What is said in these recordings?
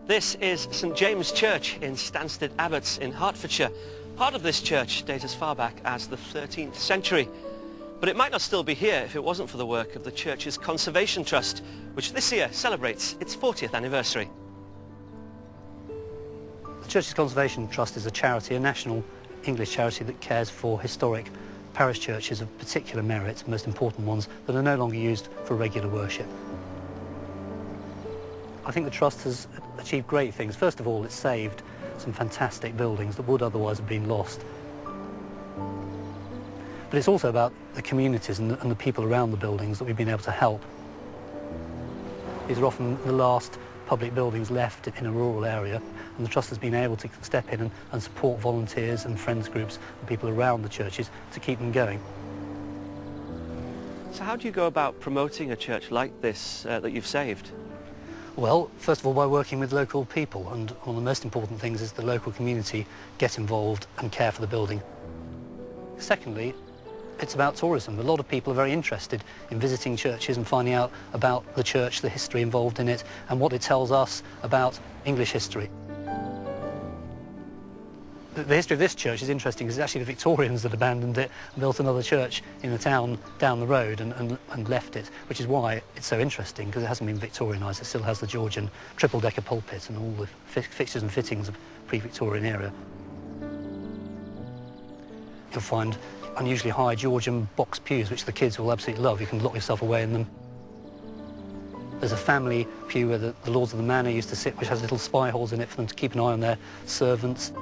This is St James Church in Stanstead Abbot in Hertfordshire. Part of this church dates as far back as the 13th century. But it might not still be here if it wasn't for the work of the church's Conservation Trust, which this year celebrates its 40th anniversary. The Church's Conservation Trust is a charity, a national English charity that cares for historic parish churches of particular merit, most important ones, that are no longer used for regular worship. I think the Trust has achieved great things. First of all, it's saved some fantastic buildings that would otherwise have been lost. But it's also about the communities and the people around the buildings that we've been able to help. These are often the last public buildings left in a rural area, and the Trust has been able to step in and support volunteers and friends groups and people around the churches to keep them going. So how do you go about promoting a church like this that you've saved? Well, first of all, by working with local people, and one of the most important things is the local community get involved and care for the building. Secondly, it's about tourism. A lot of people are very interested in visiting churches and finding out about the church, the history involved in it, and what it tells us about English history. The history of this church is interesting because it's actually the Victorians that abandoned it and built another church in the town down the road and left it, which is why it's so interesting, because it hasn't been Victorianised. It still has the Georgian triple-decker pulpit and all the fixtures and fittings of pre-Victorian era. You'll find unusually high Georgian box pews, which the kids will absolutely love. You can lock yourself away in them. There's a family pew where the lords of the manor used to sit, which has little spy holes in it for them to keep an eye on their servants.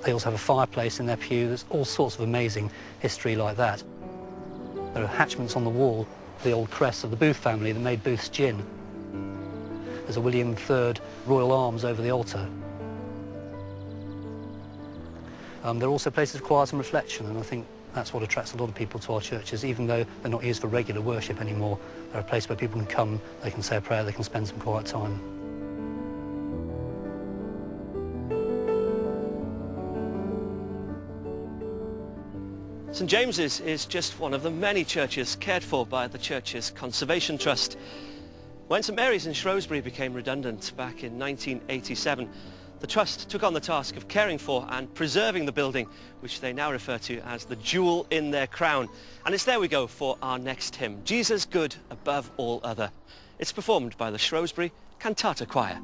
They also have a fireplace in their pew. There's all sorts of amazing history like that. There are hatchments on the wall, the old crest of the Booth family that made Booth's gin. There's a William III royal arms over the altar. There are also places of quiet and reflection, and I think that's what attracts a lot of people to our churches. Even though they're not used for regular worship anymore, they're a place where people can come, they can say a prayer, they can spend some quiet time. St James's is just one of the many churches cared for by the church's Conservation Trust. When St Mary's in Shrewsbury became redundant back in 1987, the Trust took on the task of caring for and preserving the building, which they now refer to as the jewel in their crown. And it's there we go for our next hymn, Jesus Good Above All Other. It's performed by the Shrewsbury Cantata Choir.